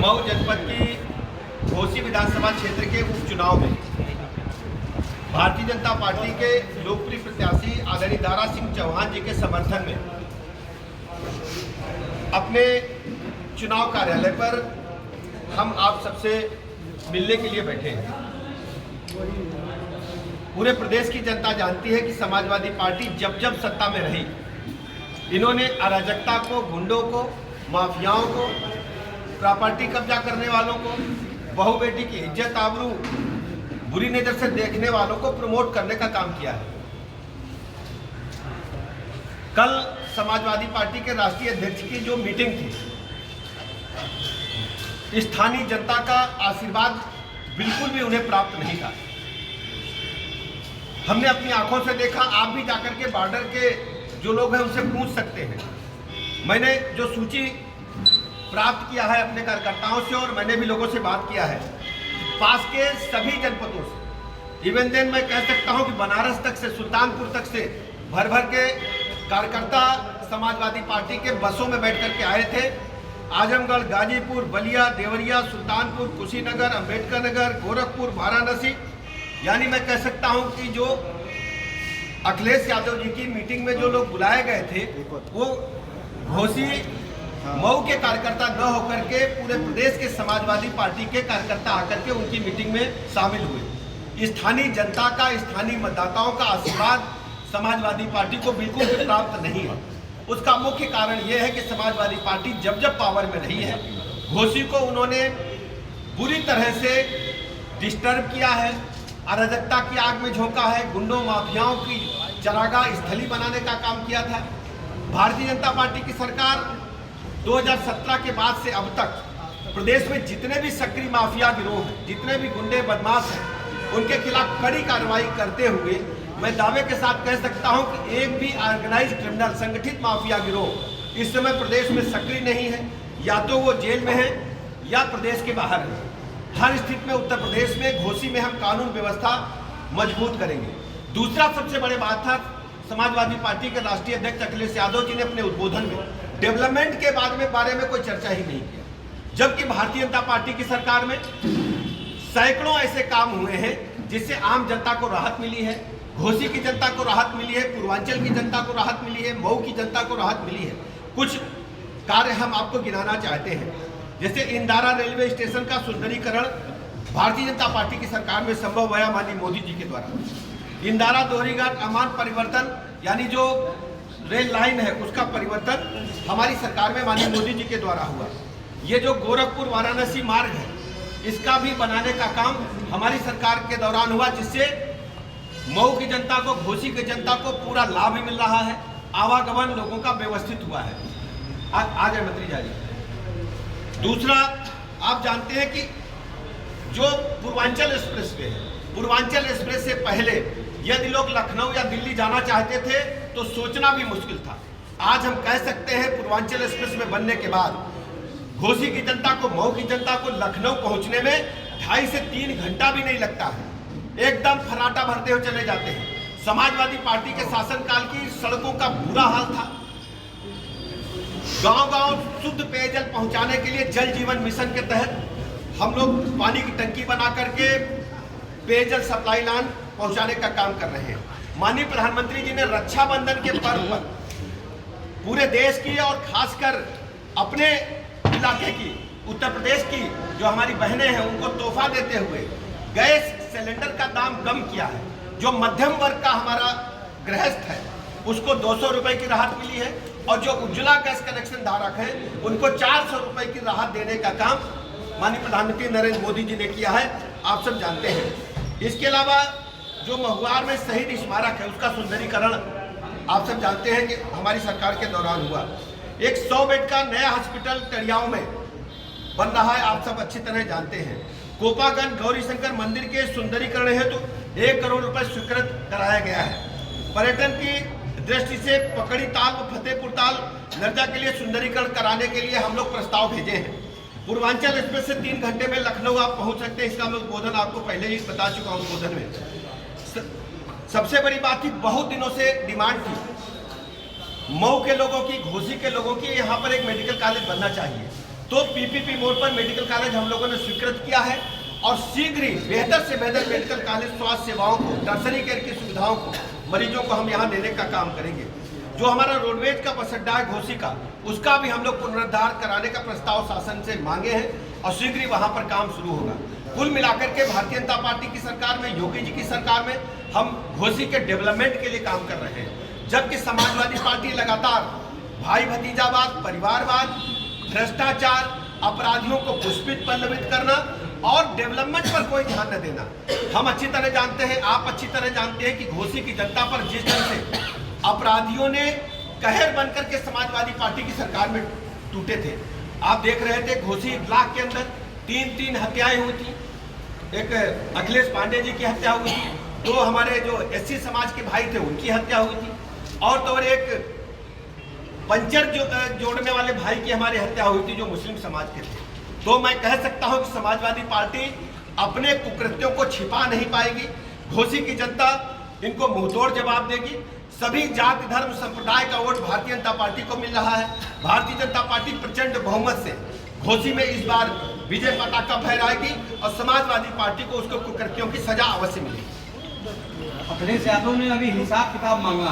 मऊ जनपद की घोसी विधानसभा क्षेत्र के उपचुनाव में भारतीय जनता पार्टी के लोकप्रिय प्रत्याशी आदरणीय दारा सिंह चौहान जी के समर्थन में अपने चुनाव कार्यालय पर हम आप सबसे मिलने के लिए बैठे हैं। पूरे प्रदेश की जनता जानती है कि समाजवादी पार्टी जब जब सत्ता में रही, इन्होंने अराजकता को, गुंडों को, माफियाओं को, प्रॉपर्टी कब्जा करने वालों को, बहू बेटी की इज्जत आबरू बुरी नजर से देखने वालों को प्रमोट करने का काम किया है। कल समाजवादी पार्टी के राष्ट्रीय अध्यक्ष की जो मीटिंग थी, स्थानीय जनता का आशीर्वाद बिल्कुल भी उन्हें प्राप्त नहीं था। हमने अपनी आंखों से देखा। आप भी जाकर के बॉर्डर के जो लोग हैं उनसे पूछ सकते हैं। मैंने जो सूची प्राप्त किया है अपने कार्यकर्ताओं से और मैंने भी लोगों से बात किया है, पास के सभी जनपदों से, इवन देन मैं कह सकता हूं कि बनारस तक से, सुल्तानपुर तक से भर भर के कार्यकर्ता समाजवादी पार्टी के बसों में बैठ करके आए थे। आजमगढ़, गाजीपुर, बलिया, देवरिया, सुल्तानपुर, कुशीनगर, अंबेडकर नगर, गोरखपुर, वाराणसी, यानी मैं कह सकता हूं कि जो अखिलेश यादव जी की मीटिंग में जो लोग बुलाए गए थे वो घोसी मऊ के कार्यकर्ता न होकर के पूरे प्रदेश के समाजवादी पार्टी के कार्यकर्ता आकर के उनकी मीटिंग में शामिल हुए। स्थानीय जनता का, स्थानीय मतदाताओं का आशीर्वाद समाजवादी पार्टी को बिल्कुल भी प्राप्त नहीं है। उसका मुख्य कारण यह है कि समाजवादी पार्टी जब जब पावर में रही है, घोसी को उन्होंने बुरी तरह से डिस्टर्ब किया है, अराजकता की आग में झोंका है, गुंडों माफियाओं की चरागाह स्थली बनाने का काम किया था। भारतीय जनता पार्टी की सरकार 2017 के बाद से अब तक प्रदेश में जितने भी सक्रिय माफिया गिरोह हैं, जितने भी गुंडे बदमाश हैं, उनके खिलाफ कड़ी कार्रवाई करते हुए मैं दावे के साथ कह सकता हूं कि एक भी ऑर्गेनाइज क्रिमिनल संगठित माफिया गिरोह इस समय प्रदेश में सक्रिय नहीं है। या तो वो जेल में है या प्रदेश के बाहर है। हर स्थिति में उत्तर प्रदेश में घोसी में हम कानून व्यवस्था मजबूत करेंगे। दूसरा सबसे बड़ी बात था, समाजवादी पार्टी के राष्ट्रीय अध्यक्ष अखिलेश यादव जी ने अपने उद्बोधन में डेवलपमेंट के बारे में कोई चर्चा ही नहीं किया, जबकि भारतीय जनता पार्टी की सरकार में सैकड़ों ऐसे काम हुए हैं जिससे आम जनता को राहत मिली है। घोसी की जनता को राहत मिली है, पूर्वांचल की जनता को राहत मिली है, मऊ की जनता को राहत मिली है। कुछ कार्य हम आपको गिनाना चाहते हैं, जैसे इंदारा रेलवे स्टेशन का सुंदरीकरण भारतीय जनता पार्टी की सरकार में संभव हुआ माननीय मोदी जी के द्वारा। इंदारा दोहरीघाट अमान परिवर्तन, यानी जो रेल लाइन है उसका परिवर्तन हमारी सरकार में माननीय मोदी जी के द्वारा हुआ। ये जो गोरखपुर वाराणसी मार्ग है, इसका भी बनाने का काम हमारी सरकार के दौरान हुआ, जिससे मऊ की जनता को, घोसी की जनता को पूरा लाभ भी मिल रहा है। आवागमन लोगों का व्यवस्थित हुआ है। आ जाए मंत्री जी। दूसरा, आप जानते हैं कि जो पूर्वांचल एक्सप्रेस वे है, पूर्वांचल एक्सप्रेस से पहले यदि लोग लखनऊ या दिल्ली जाना चाहते थे तो सोचना भी मुश्किल था। आज हम कह सकते हैं पूर्वांचल एक्सप्रेस में बनने के बाद घोसी की जनता को, मऊ की जनता को लखनऊ पहुंचने में 2.5 से 3 घंटा भी नहीं लगता है। एकदम फर्राटा भरते हुए चले जाते हैं। समाजवादी पार्टी के शासनकाल की सड़कों का बुरा हाल था। गांव-गांव शुद्ध पेयजल पहुंचाने के लिए जल जीवन मिशन के तहत हम लोग पानी की टंकी बना करके पेयजल सप्लाई लाइन पहुंचाने का काम कर रहे हैं। माननीय प्रधानमंत्री जी ने रक्षाबंधन के पर्व पर पूरे देश की और खासकर अपने इलाके की, उत्तर प्रदेश की जो हमारी बहनें हैं, उनको तोहफा देते हुए गैस सिलेंडर का दाम कम किया है। जो मध्यम वर्ग का हमारा गृहस्थ है उसको 200 रुपए की राहत मिली है और जो उज्ज्वला गैस कनेक्शन धारक है उनको 400 रुपए की राहत देने का काम माननीय प्रधानमंत्री नरेंद्र मोदी जी ने किया है, आप सब जानते हैं। इसके अलावा जो महुआर में शहीद स्मारक है उसका सुंदरीकरण आप सब जानते हैं कि हमारी सरकार के दौरान हुआ। एक 100 बेड का नया हॉस्पिटल टरियाओं में बन रहा है, आप सब अच्छी तरह जानते हैं। कोपागंज गौरी शंकर मंदिर के सुंदरीकरण हेतु 1 करोड़ रुपए स्वीकृत कराया गया है। पर्यटन की दृष्टि से पकड़ी ताल व फतेहपुर ताल नर्जा के लिए सुंदरीकरण कराने के लिए हम लोग प्रस्ताव भेजे हैं। पूर्वांचल एक्सप्रेस से 3 घंटे में लखनऊ आप पहुंच सकते हैं। इसका मैं उद्बोधन आपको पहले ही बता चुका हूं उद्बोधन में। सबसे बड़ी बात थी, बहुत दिनों से डिमांड थी मऊ के लोगों की, घोसी के लोगों की, यहाँ पर एक मेडिकल कॉलेज बनना चाहिए। तो पीपीपी मोड पर मेडिकल कॉलेज हम लोगों ने स्वीकृत किया है और शीघ्र ही बेहतर से बेहतर मेडिकल कॉलेज स्वास्थ्य सेवाओं को, टर्सरी केयर की सुविधाओं को मरीजों को हम यहाँ देने का काम करेंगे। जो हमारा रोडवेज का बस अड्डा है घोसी का, उसका भी हम लोग पुनरुद्धार कराने का प्रस्ताव शासन से मांगे हैं और शीघ्र ही वहाँ पर काम शुरू होगा। कुल मिलाकर के भारतीय जनता पार्टी की सरकार में, योगी जी की सरकार में हम घोसी के डेवलपमेंट के लिए काम कर रहे हैं, जबकि समाजवादी पार्टी लगातार भाई भतीजावाद, परिवारवाद, भ्रष्टाचार, अपराधियों को पुष्पित पल्लवित करना और डेवलपमेंट पर कोई ध्यान न देना। हम अच्छी तरह जानते हैं, आप अच्छी तरह जानते हैं कि घोसी की जनता पर जिस ढंग से अपराधियों ने कहर बनकर के समाजवादी पार्टी की सरकार में टूटे थे। आप देख रहे थे घोसी ब्लॉक के अंदर 3 हत्याएं हुई थी। एक अखिलेश पांडे जी की हत्या हुई थी, 2 हमारे जो एससी समाज के भाई थे उनकी हत्या हुई थी और तो एक पंचर जोड़ने वाले भाई की हमारी हत्या हुई थी जो मुस्लिम समाज के थे। तो मैं कह सकता हूं कि समाजवादी पार्टी अपने कुकृत्यों को छिपा नहीं पाएगी। घोसी की जनता इनको मुंहतोड़ जवाब देगी। सभी जाति धर्म संप्रदाय का वोट भारतीय जनता पार्टी को मिल रहा है। भारतीय जनता पार्टी प्रचंड बहुमत से घोसी में इस बार विजय पताका फहराएगी और समाजवादी पार्टी को उसको कुकृत्यों की सजा अवश्य मिलेगी। अखिलेश यादव ने अभी हिसाब किताब मांगा